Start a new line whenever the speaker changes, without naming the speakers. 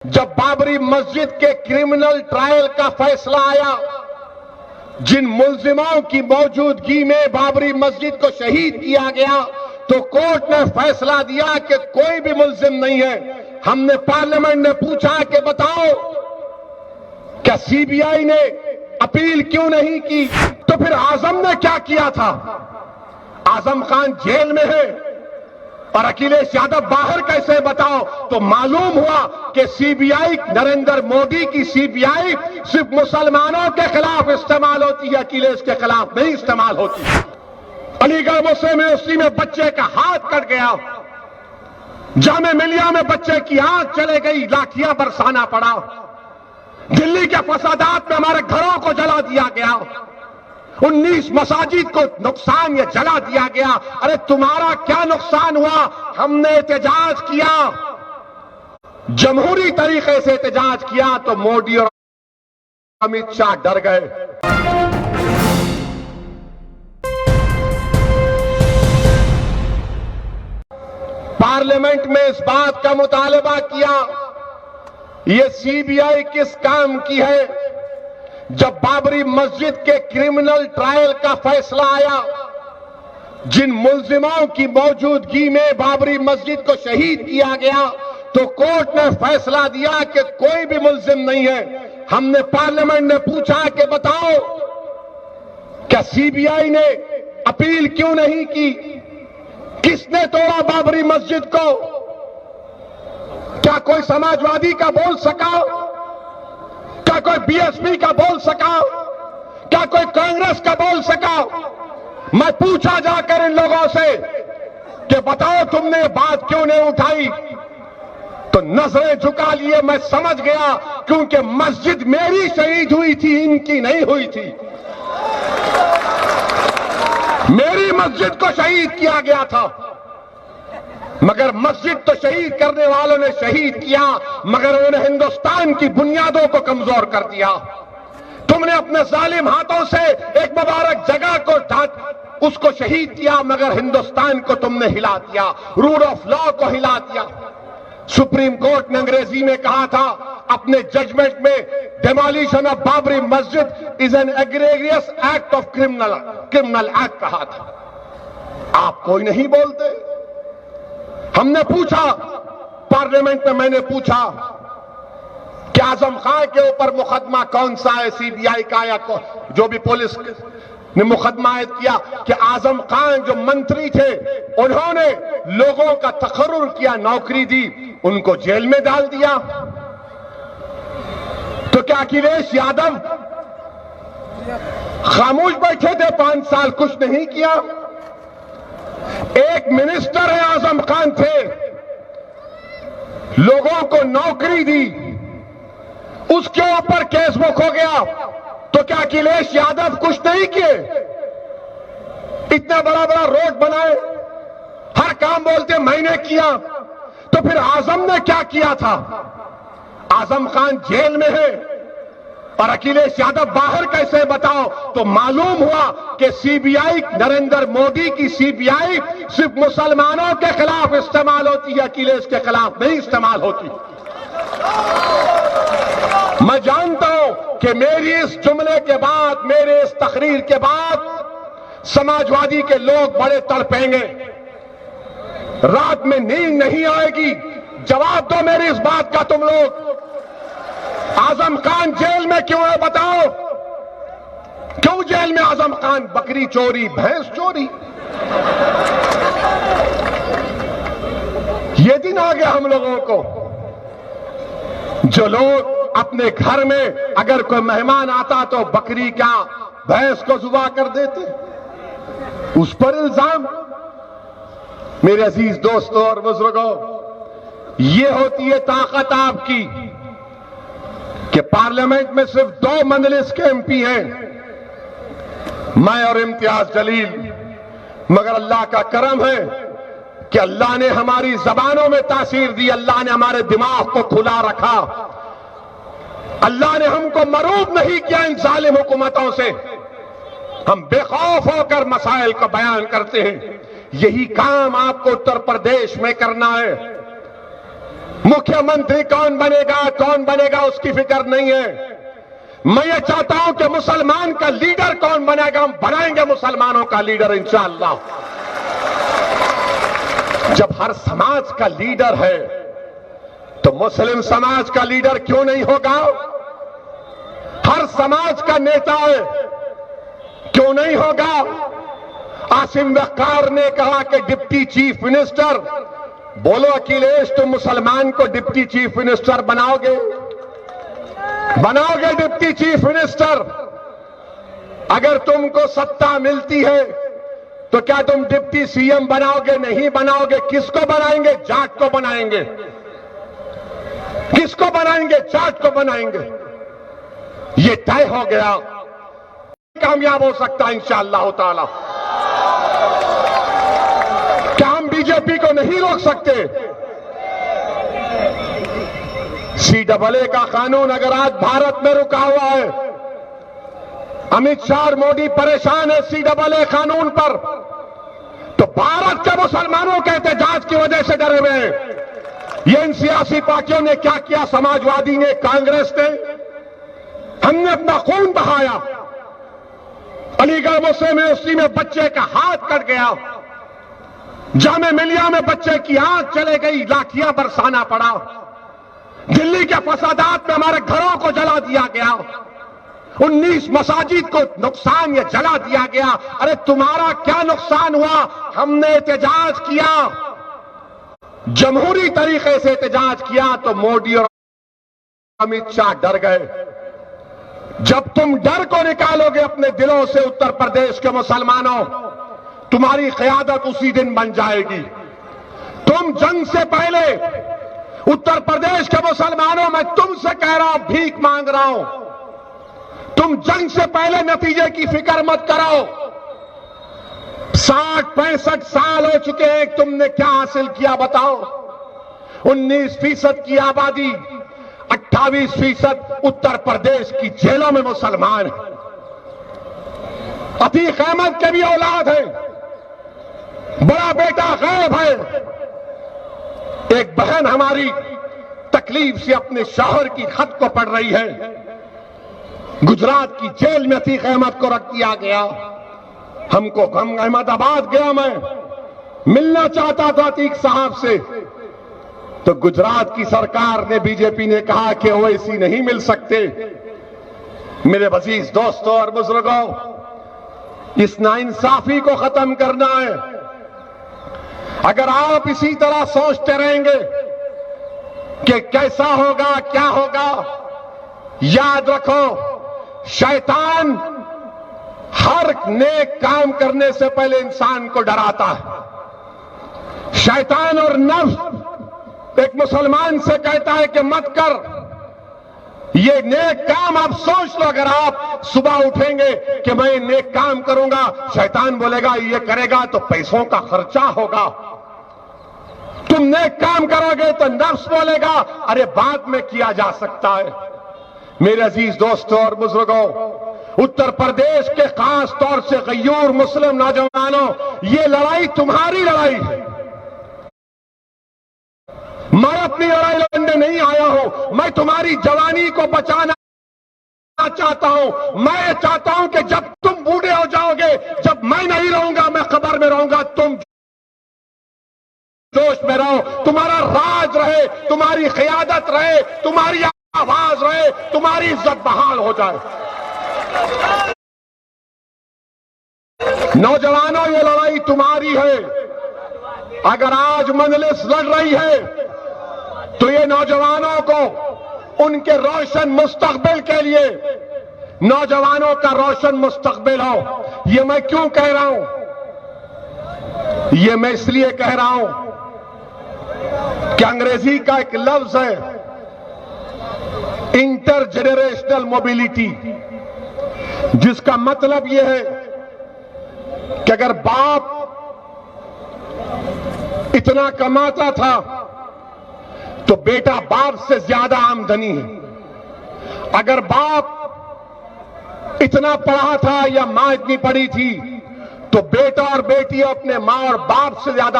जब बाबरी मस्जिद के क्रिमिनल ट्रायल का फैसला आया, जिन मुल्जिमों की मौजूदगी में बाबरी मस्जिद को शहीद किया गया, तो कोर्ट ने फैसला दिया कि कोई भी मुल्जिम नहीं है। हमने पार्लियामेंट में पूछा कि बताओ क्या सीबीआई ने अपील क्यों नहीं की? तो फिर आजम ने क्या किया था? आजम खान जेल में है और अखिलेश यादव बाहर कैसे? बताओ। तो मालूम हुआ कि सीबीआई, नरेंद्र मोदी की सीबीआई सिर्फ मुसलमानों के खिलाफ इस्तेमाल होती है, अखिलेश के खिलाफ नहीं इस्तेमाल होती। अलीगढ़ मुस्लिम यूनिवर्सिटी में बच्चे का हाथ कट गया, जामे मिलिया में बच्चे की आंख चले गई, लाठियां बरसाना पड़ा, दिल्ली के फसादात में हमारे घरों को जला दिया गया, 19 मसाजिद को नुकसान या जला दिया गया। अरे तुम्हारा क्या नुकसान हुआ? हमने एहतजाज किया, जमहूरी तरीके से एहतजाज किया, तो मोदी और अमित शाह डर गए। पार्लियामेंट में इस बात का मुतालबा किया, ये सीबीआई किस काम की है? जब बाबरी मस्जिद के क्रिमिनल ट्रायल का फैसला आया, जिन मुल्जिमों की मौजूदगी में बाबरी मस्जिद को शहीद किया गया, तो कोर्ट ने फैसला दिया कि कोई भी मुल्जिम नहीं है। हमने पार्लियामेंट में पूछा कि बताओ क्या सीबीआई ने अपील क्यों नहीं की? किसने तोड़ा बाबरी मस्जिद को? क्या कोई समाजवादी का बोल सका? क्या कोई बीएसपी का बोल सका? क्या कोई कांग्रेस का बोल सका? मैं पूछा जाकर इन लोगों से कि बताओ तुमने बात क्यों नहीं उठाई? तो नजरें झुका लिए। मैं समझ गया क्योंकि मस्जिद मेरी शहीद हुई थी, इनकी नहीं हुई थी। मेरी मस्जिद को शहीद किया गया था, मगर मस्जिद तो शहीद करने वालों ने शहीद किया, मगर उन्होंने हिंदुस्तान की बुनियादों को कमजोर कर दिया। तुमने अपने जालिम हाथों से एक मुबारक जगह को उसको शहीद किया, मगर हिंदुस्तान को तुमने हिला दिया, रूल ऑफ लॉ को हिला दिया। सुप्रीम कोर्ट ने अंग्रेजी में कहा था अपने जजमेंट में, demolition of Babri Masjid is an egregious act of criminal act कहा था। आप कोई नहीं बोलते। हमने पूछा पार्लियामेंट में, मैंने पूछा कि आजम खान के ऊपर मुकदमा कौन सा है, सीबीआई का या जो भी पुलिस ने मुकदमा आयद किया, कि आजम खान जो मंत्री थे उन्होंने लोगों का तकर्रुर किया, नौकरी दी, उनको जेल में डाल दिया। तो क्या अखिलेश यादव खामोश बैठे थे 5 साल, कुछ नहीं किया? एक मिनिस्टर है आजम खान थे, लोगों को नौकरी दी, उसके ऊपर केस बुक हो गया। तो क्या अखिलेश यादव कुछ नहीं किए? इतना बड़ा बड़ा रोड बनाए, हर काम बोलते मैंने किया। तो फिर आजम ने क्या किया था? आजम खान जेल में है और अखिलेश यादव बाहर कैसे? बताओ। तो मालूम हुआ कि सीबीआई, नरेंद्र मोदी की सीबीआई सिर्फ मुसलमानों के खिलाफ इस्तेमाल होती है, अखिलेश के खिलाफ नहीं इस्तेमाल होती। मैं जानता हूं कि मेरी इस जुमले के बाद, मेरे इस तकरीर के बाद समाजवादी के लोग बड़े तड़पेंगे, रात में नींद नहीं आएगी। जवाब दो मेरी इस बात का तुम लोग। आजम खान जेल में क्यों है? बताओ क्यों जेल में आजम खान? बकरी चोरी, भैंस चोरी। ये दिन आ गया हम लोगों को, जो लोग अपने घर में अगर कोई मेहमान आता तो बकरी क्या भैंस को जुबा कर देते, उस पर इल्जाम। मेरे अजीज दोस्तों और बुजुर्गों, ये होती है ताकत आपकी कि पार्लियामेंट में सिर्फ 2 मंजलिस के एमपी हैं, मैं और इम्तियाज जलील। मगर अल्लाह का करम है कि अल्लाह ने हमारी जबानों में तासीर दी, अल्लाह ने हमारे दिमाग को खुला रखा, अल्लाह ने हमको मरूब नहीं किया इन जालिम हुकूमतों से। हम बेखौफ होकर मसाइल का बयान करते हैं। यही काम आपको उत्तर प्रदेश में करना है। मुख्यमंत्री कौन बनेगा उसकी फिक्र नहीं है। मैं ये चाहता हूं कि मुसलमान का लीडर कौन बनेगा, हम बनाएंगे मुसलमानों का लीडर इंशाअल्लाह। जब हर समाज का लीडर है तो मुस्लिम समाज का लीडर क्यों नहीं होगा? हर समाज का नेता है, क्यों नहीं होगा? आसिम वक़ार ने कहा कि डिप्टी चीफ मिनिस्टर, बोलो अखिलेश तुम मुसलमान को डिप्टी चीफ मिनिस्टर बनाओगे डिप्टी चीफ मिनिस्टर? अगर तुमको सत्ता मिलती है तो क्या तुम डिप्टी सीएम बनाओगे? नहीं बनाओगे। किसको बनाएंगे? जाट को बनाएंगे। किसको बनाएंगे? जाट को बनाएंगे। ये तय हो गया, कामयाब हो सकता है इंशाअल्लाह ताला। क्या हम बीजेपी को नहीं रोक सकते? CAA का कानून अगर आज भारत में रुका हुआ है, अमित शाह और मोदी परेशान है CAA कानून पर, तो भारत के मुसलमानों के एहतजाज की वजह से डरे हुए हैं। ये इन सियासी पार्टियों ने क्या किया? समाजवादी ने, कांग्रेस ने, हमने अपना खून बहाया। अलीगढ़ मुस्लिम यूनिवर्सिटी में बच्चे का हाथ कट गया, जामे मिलिया में बच्चे की आंख चले गई, लाठियां बरसाना पड़ा, दिल्ली के फसादात में हमारे घरों को जला दिया गया, 19 मसाजिद को नुकसान या जला दिया गया। अरे तुम्हारा क्या नुकसान हुआ? हमने एहतजाज किया, जमहूरी तरीके से एहतजाज किया तो मोदी और अमित शाह डर गए। जब तुम डर को निकालोगे अपने दिलों से उत्तर प्रदेश के मुसलमानों, तुम्हारी क़यादत उसी दिन बन जाएगी। तुम जंग से पहले उत्तर प्रदेश के मुसलमानों, मैं तुमसे कह रहा हूं, भीख मांग रहा हूं, तुम जंग से पहले नतीजे की फिक्र मत करो। 60-65 साल हो चुके हैं, तुमने क्या हासिल किया बताओ? 19% की आबादी, 28% उत्तर प्रदेश की जेलों में मुसलमान हैं। अतीक अहमद के भी औलाद है, बड़ा बेटा गैब है। एक बहन हमारी तकलीफ से अपने शौहर की खत को पढ़ रही है। गुजरात की जेल में अतीक अहमद को रख दिया गया। हम अहमदाबाद गया, मैं मिलना चाहता था अतीक साहब से, तो गुजरात की सरकार ने, बीजेपी ने कहा कि ओवैसी नहीं मिल सकते। मेरे अजीज दोस्तों और बुजुर्गों, इस नाइंसाफी को खत्म करना है। अगर आप इसी तरह सोचते रहेंगे कि कैसा होगा, क्या होगा, याद रखो, शैतान हर नेक काम करने से पहले इंसान को डराता है। शैतान और नफ्स एक मुसलमान से कहता है कि मत कर ये नेक काम। आप सोच लो, अगर आप सुबह उठेंगे कि मैं नेक काम करूंगा, शैतान बोलेगा ये करेगा तो पैसों का खर्चा होगा। तुम नेक काम करोगे तो नफ्स बोलेगा अरे बाद में किया जा सकता है। मेरे अजीज दोस्तों और बुजुर्गों, उत्तर प्रदेश के खास तौर से गयूर मुस्लिम नौजवानों, ये लड़ाई तुम्हारी लड़ाई है। मैं अपनी लड़ाई लड़ने नहीं आया हूं, मैं तुम्हारी जवानी को बचाना चाहता हूं। मैं चाहता हूं कि जब तुम बूढ़े हो जाओगे, जब मैं नहीं रहूंगा, मैं कब्र में रहूंगा, तुम जोश में रहो, तुम्हारा राज रहे, तुम्हारी क़यादत रहे, तुम्हारी आवाज रहे, तुम्हारी इज्जत बहाल हो जाए। नौजवानों, ये लड़ाई तुम्हारी है। अगर आज मजलिस लड़ रही है तो ये नौजवानों को उनके रोशन मुस्तकबिल के लिए, नौजवानों का रोशन मुस्तकबिल हो। ये मैं क्यों कह रहा हूं? ये मैं इसलिए कह रहा हूं कि अंग्रेजी का एक लफ्ज है इंटरजेनरेशनल मोबिलिटी, जिसका मतलब यह है कि अगर बाप इतना कमाता था तो बेटा बाप से ज्यादा आमदनी है। अगर बाप इतना पढ़ा था या मां इतनी पढ़ी थी तो बेटा और बेटी अपने मां और बाप से ज्यादा